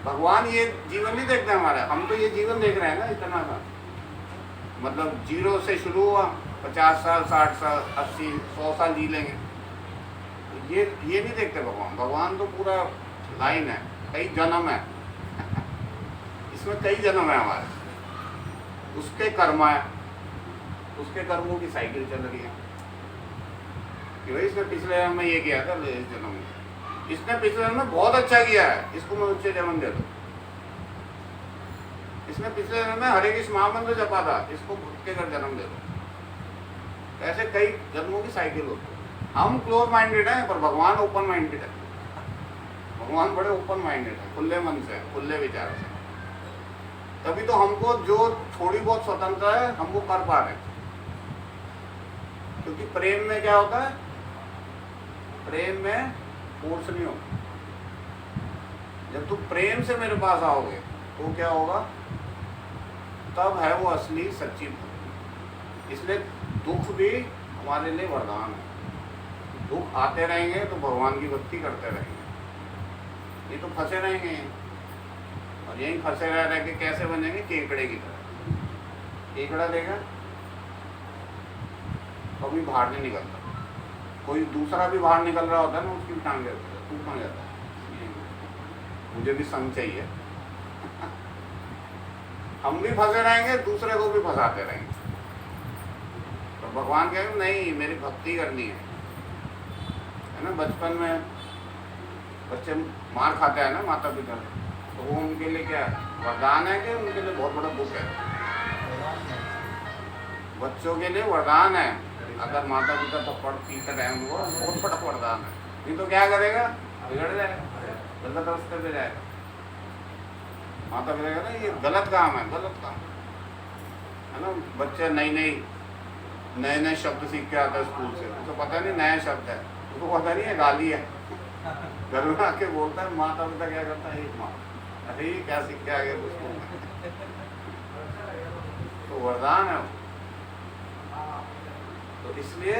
[SPEAKER 1] भगवान ये जीवन नहीं देखते हमारा, हम तो ये जीवन देख रहे हैं ना इतना सा, मतलब जीरो से शुरू हुआ, 50 साल, 60 साल, 80, 100 साल जी लेंगे। ये नहीं देखते भगवान। भगवान तो पूरा लाइन है, कई जन्म है इसमें कई जन्म है हमारे, उसके कर्म है, उसके कर्मों की साइकिल चल रही है कि भाई इसने पिछले जन्म में ये किया था, इस जन्म में इसने पिछले जन्म में बहुत अच्छा किया है, इसको मैं उच्च जन्म दे दूँ। इसने पिछले जन्म में हरे कृष्ण महामंत्र जपा था, इसको भक्त के घर जन्म दे दो। ऐसे कई जन्मों की साइकिल होती है। हम क्लोज माइंडेड हैं पर भगवान ओपन माइंडेड है। भगवान बड़े ओपन माइंडेड है, खुले मन से, खुले विचार से। तभी तो हमको जो थोड़ी बहुत स्वतंत्रता है हम वो कर पा रहे हैं। क्योंकि प्रेम में क्या होता है, प्रेम में फोर्स नहीं होता। जब तुम प्रेम से मेरे पास आओगे तो क्या होगा, तब है वो असली सच्ची भक्ति। इसलिए दुख भी हमारे लिए वरदान है। दुख आते रहेंगे तो भगवान की भक्ति करते रहेंगे, नहीं तो फंसे रहेंगे। और यहीं फंसे रह के कैसे बनेंगे, केकड़े की तरह। केकड़ा देगा कभी बाहर नहीं निकलता। कोई दूसरा भी बाहर निकल रहा होता है ना, उसकी भी टांग जाती है, तू कहाँ जाता है, मुझे भी संग चाहिए। हम भी फंसे रहेंगे, दूसरे को भी फंसाते रहेंगे। तो भगवान कहेंगे नहीं, मेरी भक्ति करनी है ना। बचपन में बच्चे मार खाते हैं ना माता पिता से, तो वो उनके लिए क्या वरदान है कि उनके लिए बहुत बड़ा दुख है। बच्चों के लिए वरदान है, अगर माता पिता थप्पड़ पीट रहे हैं उनको, बहुत बड़ा वरदान है। नहीं तो क्या करेगा, बिगड़ जाएगा, गलत रास्ते पे जाएगा। माता पिता कहते हैं ये गलत काम है, गलत काम है ना। बच्चे नए शब्द सीख के आता है स्कूल से, उसको पता नहीं नया शब्द है, उसको पता नहीं है गाली है। घर में आके बोलता है, माता पिता क्या करता है, एक माँ, अरे ये क्या सीख के आ गया स्कूल में। तो वरदान है। तो इसलिए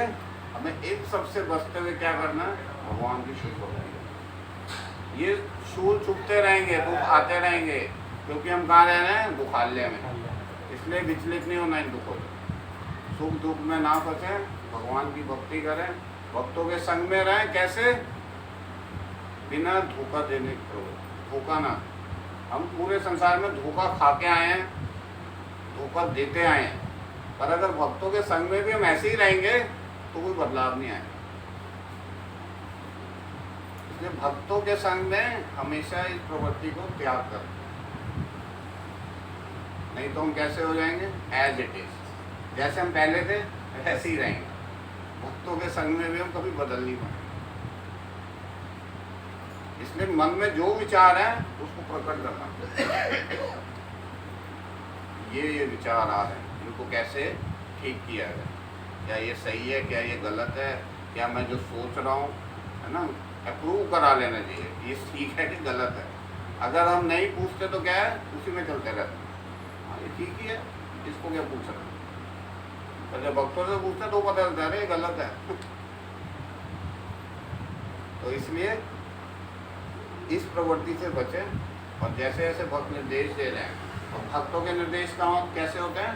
[SPEAKER 1] हमें एक सबसे बचते हुए क्या करना है, भगवान की शुद्ध भक्ति। ये शूल चुपते रहेंगे, दुख आते रहेंगे, क्योंकि हम कहाँ रह रहे हैं, दुखालय में। इसलिए विचलित नहीं होना इन दुखों से। सुख दुख में ना फंसे, भगवान की भक्ति करें, भक्तों के संग में रहें। कैसे, बिना धोखा देने को, धोखा ना। हम पूरे संसार में धोखा खा के आए हैं, धोखा देते आए हैं, पर अगर भक्तों के संग में भी हम ऐसे ही रहेंगे तो कोई बदलाव नहीं आएगा। इसलिए भक्तों के संग में हमेशा इस प्रवृत्ति को त्याग करें, नहीं तो हम कैसे हो जाएंगे, एज इट इज, जैसे हम पहले थे ऐसे ही रहेंगे। भक्तों के संग में भी हम कभी बदल नहीं पाएंगे। इसलिए मन में जो विचार है उसको प्रकट करना। ये विचार आ रहे हैं, इनको कैसे ठीक किया जाए, क्या ये सही है, क्या ये गलत है, क्या मैं जो सोच रहा हूँ, है ना, अप्रूव करा लेना चाहिए, ये ठीक है कि गलत है। अगर हम नहीं पूछते तो क्या है, उसी में चलते रहते हैं, हाँ ये ठीक ही है, इसको क्या पूछ रहे हैं। तो जब भक्तों से पूछते तो पता चलता है ये गलत है। तो इसलिए इस प्रवृत्ति से बचें, और जैसे जैसे भक्त निर्देश दे रहे हैं, और भक्तों के निर्देश का कैसे होते हैं,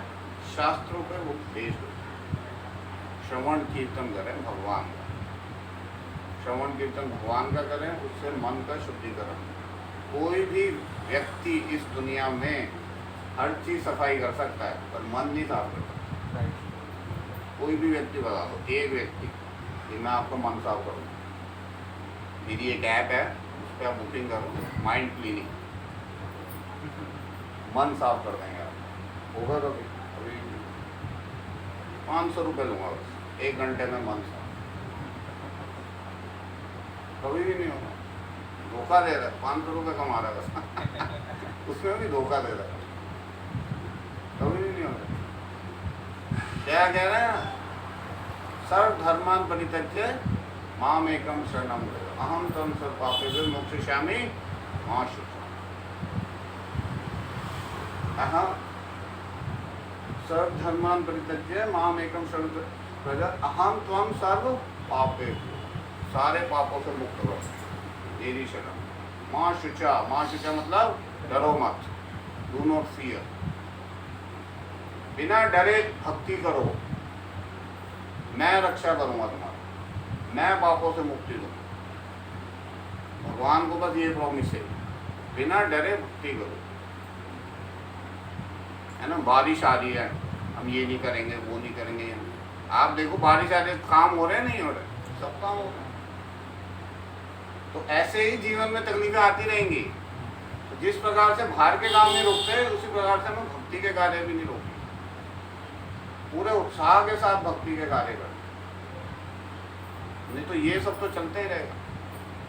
[SPEAKER 1] शास्त्रों पे उपदेश होते हैं। श्रवण कीर्तन करें भगवान का, श्रवण कीर्तन भगवान का करें, उससे मन का शुद्धिकरण। कोई भी व्यक्ति इस दुनिया में हर चीज़ सफाई कर सकता है, पर मन नहीं साफ कर सकता। कोई भी व्यक्ति बता दो, एक व्यक्ति कि मैं आपको मन साफ करूँ, मेरी एक ऐप है, उस पर आप बुकिंग करो, माइंड क्लीनिंग, मन साफ कर देंगे आप। होगा कभी? अभी 500 रुपये लूँगा बस, 1 घंटे में मन साफ। कभी भी नहीं होगा, धोखा दे रहा है, 500 रुपये कमा रहा है बस। उसमें भी धोखा दे रहा है, कभी भी नहीं होगा। क्या कह रहे हैं, सर्व धर्मान परित्यज्य माम एकम शरणम व्रज, अहम त्वं सर्व पापेभ्यो मोक्षयिष्यामि मा शुचः। सर्व धर्मान परित्यज्य माम एकम शरणम व्रज, अहम त्वं सर्व पापेभ्यो, सारे पापों से मुक्त हो, मेरी शरण। माँ शुचा, माँ शुचा मतलब डरो मत, डू नॉट फियर, बिना डरे भक्ति करो, मैं रक्षा करूंगा तुम्हारी, मैं पापों से मुक्ति दूँ। भगवान को बस ये प्रॉमिस है, बिना डरे भक्ति करो, है ना। बारिश आ रही है, हम ये नहीं करेंगे, वो नहीं करेंगे, आप देखो बारिश आ रही है, काम हो रहे हैं नहीं हो रहे, सब काम हो रहे हैं। तो ऐसे ही जीवन में तकलीफें आती रहेंगी। तो जिस प्रकार से बाहर के काम नहीं रोकते, उसी प्रकार से हमें भक्ति के कार्य भी नहीं रोकते। पूरे उत्साह के साथ भक्ति के कार्य करते, नहीं तो ये सब तो चलते ही रहेगा।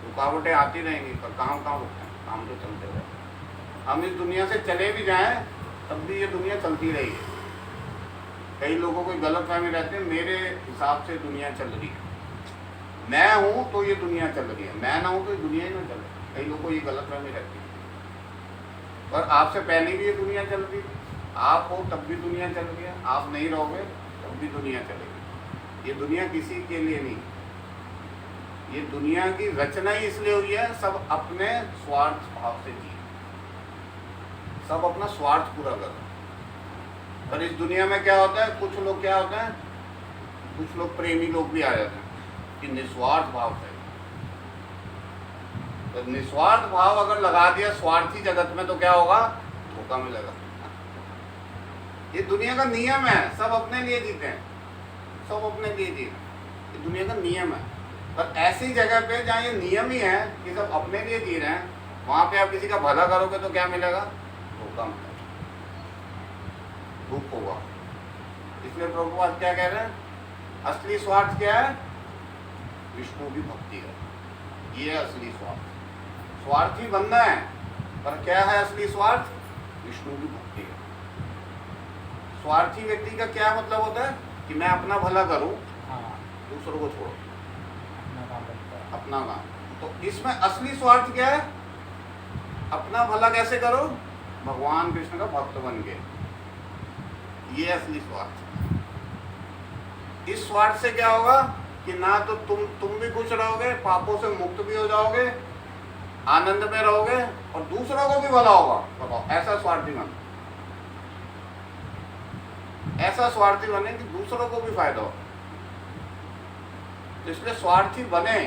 [SPEAKER 1] रुकावटें आती रहेंगी, पर काम कहाँ रुकते हैं, काम तो चलते रहेगा। हम इस दुनिया से चले भी जाएं तब भी ये दुनिया चलती रही है। कई लोगों को गलत फहमी रहती है, मेरे हिसाब से दुनिया चल रही है, मैं हूं तो ये दुनिया चल रही है, मैं ना हूं तो ये दुनिया ही ना चल रही। कई लोगों को ये गलत फहमी रहती है। पर आपसे पहले भी ये दुनिया चल रही थी, आप हो तब भी दुनिया चल रही है, आप नहीं रहोगे तब भी दुनिया चलेगी। ये दुनिया किसी के लिए नहीं, ये दुनिया की रचना ही इसलिए हुई है, सब अपने स्वार्थ भाव से जी, सब अपना स्वार्थ पूरा कर। पर इस दुनिया में क्या होता है, कुछ लोग क्या होते हैं, कुछ लोग प्रेमी लोग भी आ जाते हैं कि निस्वार्थ भाव से। तो निस्वार्थ भाव अगर लगा दिया स्वार्थी जगत में तो क्या होगा, धोखा मिलेगा। ये दुनिया का नियम है, सब अपने लिए जीते हैं, सब अपने लिए जीते हैं, ये दुनिया का नियम है। पर ऐसी जगह पे जहाँ ये नियम ही है कि सब अपने लिए जी रहे हैं, वहां पे आप किसी का भला करोगे तो क्या मिलेगा, धोखा मिलेगा, दुख होगा। इसलिए प्रभुपाद क्या कह रहे हैं, असली स्वार्थ क्या है, विष्णु की भक्ति है, ये है असली स्वार्थ। स्वार्थी बनना है, पर क्या है असली स्वार्थ, विष्णु की भक्ति है। स्वार्थी व्यक्ति का क्या मतलब होता है कि मैं अपना भला करूं,
[SPEAKER 2] हाँ,
[SPEAKER 1] दूसरों को छोड़ो,
[SPEAKER 2] अपना काम करता है।
[SPEAKER 1] अपना काम। तो इसमें असली स्वार्थ क्या है, अपना भला कैसे करो, भगवान कृष्ण का भक्त बन के, ये असली स्वार्थ। इस स्वार्थ से क्या होगा कि ना तो तुम भी खुश रहोगे, पापों से मुक्त भी हो जाओगे, आनंद में रहोगे, और दूसरों को भी भला होगा। बताओ, ऐसा स्वार्थी बन, ऐसा स्वार्थी बने कि दूसरों को भी फायदा हो। इसलिए स्वार्थी बने,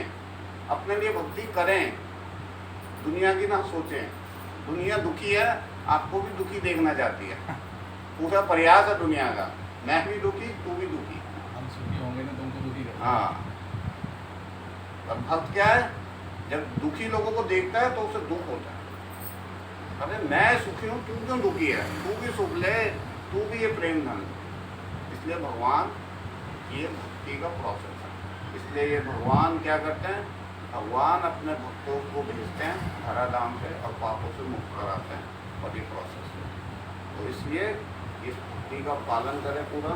[SPEAKER 1] अपने लिए भक्ति करें, दुनिया की ना सोचें। दुनिया दुखी है, आपको भी दुखी देखना चाहती है, पूरा प्रयास है दुनिया का, मैं भी दुखी, तू भी दुखी।
[SPEAKER 2] हम सुखी होंगे ना, तुमको दुखी करेंगे।
[SPEAKER 1] हाँ, और भक्त क्या है, जब दुखी लोगों को देखता है तो उसे दुख होता है, अरे मैं सुखी हूँ, तू क्यों दुखी है, तू भी सुख ले, तू भी ये प्रेम धन ले। इसलिए भगवान ये भक्ति का प्रोसेस है। इसलिए ये भगवान क्या करते हैं, भगवान अपने भक्तों को भेजते हैं धराधाम से और पापों से मुक्त कराते हैं, और ये प्रोसेस है। तो इसलिए इस भक्ति का पालन करें पूरा।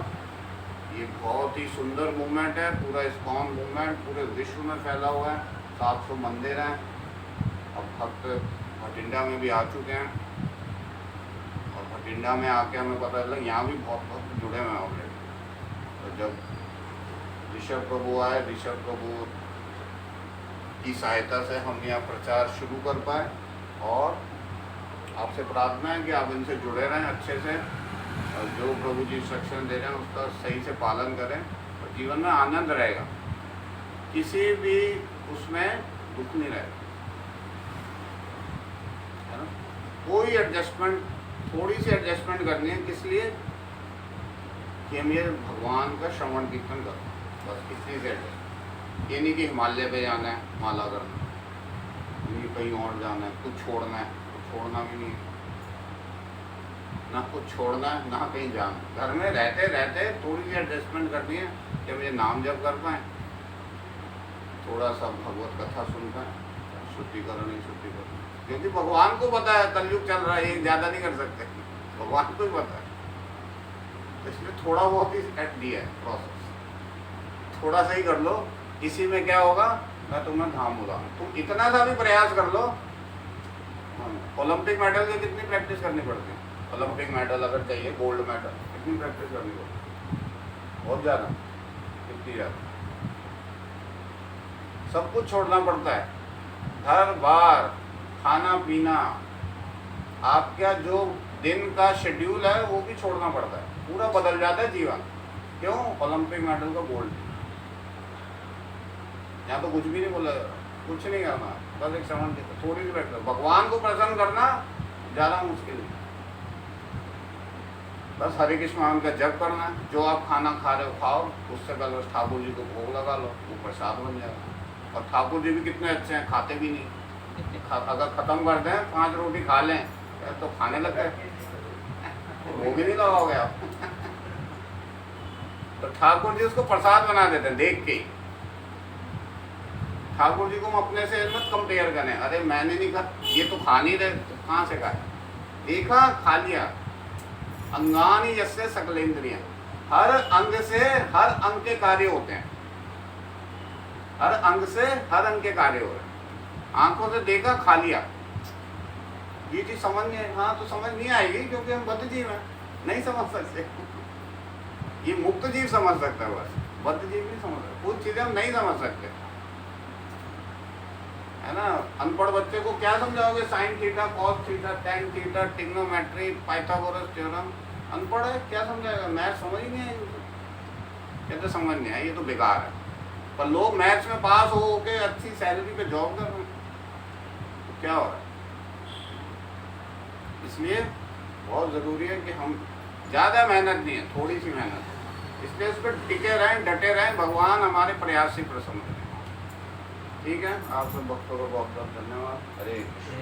[SPEAKER 1] ये बहुत ही सुंदर मूवमेंट है, पूरा इस्कॉन मूवमेंट पूरे विश्व में फैला हुआ है, 700 मंदिर हैं, अब भक्त भटिंडा में भी आ चुके हैं, और भटिंडा में आके हमें पता चला यहाँ भी बहुत भक्त जुड़े हुए हैं ऑलरेडी। तो जब ऋषभ प्रभु आए, ऋषभ प्रभु की सहायता से हम यहाँ प्रचार शुरू कर पाए, और आपसे प्रार्थना है कि आप इनसे जुड़े रहें अच्छे से, और जो प्रभु जी इंस्ट्रक्शन दे रहे हैं उसका सही से पालन करें, और जीवन में आनंद रहेगा, किसी भी उसमें दुख नहीं रहेगा, है ना। कोई एडजस्टमेंट, थोड़ी सी एडजस्टमेंट करनी है, किस लिए कि हम ये भगवान का श्रवण कीर्तन करें, बस इतनी से एडजस्ट। ये नहीं कि हिमालय पे जाना है माला करना, नहीं कहीं और जाना है, कुछ छोड़ना है, कुछ छोड़ना भी नहीं, ना कुछ छोड़ना है ना कहीं जाना। घर में रहते रहते थोड़ी सी एडजस्टमेंट करनी है कि हम ये नाम जप कर पाएँ, थोड़ा सा भगवत कथा सुन पाएँ, शुद्धिकरण ही शुद्धिकरण, क्योंकि भगवान को पता है कलयुग चल रहा है, ये ज़्यादा नहीं कर सकते, भगवान को ही पता है। इसलिए थोड़ा बहुत ही एट दिया है प्रोसेस, थोड़ा सा ही कर लो, इसी में क्या होगा, मैं तुम्हें धाम बुलाऊं। तुम इतना सा भी प्रयास कर लो। ओलंपिक मेडल की कितनी प्रैक्टिस करनी पड़ती है, ओलंपिक मेडल अगर चाहिए, गोल्ड मेडल, कितनी प्रैक्टिस करनी पड़ती है, बहुत ज़्यादा, कितनी ज़्यादा, सब कुछ छोड़ना पड़ता है, घर बार, खाना पीना, आपका जो दिन का शेड्यूल है वो भी छोड़ना पड़ता है, पूरा बदल जाता है जीवन। क्यों, ओलंपिक मेडल का गोल्ड। यहाँ तो कुछ भी नहीं बोला, कुछ नहीं करना, बस एक श्रवण की थोड़ी सी बैठ, भगवान को प्रसन्न करना ज़्यादा मुश्किल है। बस हरे कृष्ण नाम का जप करना है। जो आप खाना खा रहे हो खाओ, उससे पहले बस ठाकुर जी को भोग लगा लो, वो प्रसाद बन जाएगा। और ठाकुर जी भी कितने अच्छे हैं, खाते भी नहीं। अगर ख़त्म कर दें 5 रोटी खा लें तो खाने लग गए, वो भी नहीं लगाओगे आप। तो ठाकुर जी उसको प्रसाद बना देते हैं देख के। ठाकुर जी को हम अपने से मत कंपेयर करें, अरे मैंने नहीं कहा, ये तो खा नहीं रहे, तो कहाँ से खाया, देखा खा लिया। अंगानी यस्य सकलेंद्रियां, हर अंग से हर अंग के कार्य होते हैं, हर अंग से हर अंग के कार्य हो रहे हैं। आंखों से देखा खा लिया, ये चीज समझ नहीं है, हाँ तो समझ नहीं आएगी क्योंकि हम बद्ध जीव हैं, नहीं समझ सकते। ये मुक्त जीव समझ सकता है, बस बद्ध जीव नहीं समझ सकता। कुछ चीजें हम नहीं समझ सकते, है ना। अनपढ़ बच्चे को क्या समझाओगे, sine theta, cos theta, tan theta, trigonometry, Pythagoras theorem. अनपढ़ है, क्या समझाएगा, मैथ समझ ही नहीं आएगी, कहते समझ नहीं आई, ये तो बेकार है। पर लोग मैथ्स में पास हो के अच्छी सैलरी पे जॉब कर रहे हैं, तो क्या हो रहा है। इसलिए बहुत ज़रूरी है कि हम ज़्यादा मेहनत नहीं है, थोड़ी सी मेहनत है, इसलिए उस पर टिके रहें, डटे रहें, भगवान हमारे प्रयास से प्रसन्न रहें। ठीक है, आप सब भक्तों को बहुत बहुत धन्यवाद। हरे कृष्ण।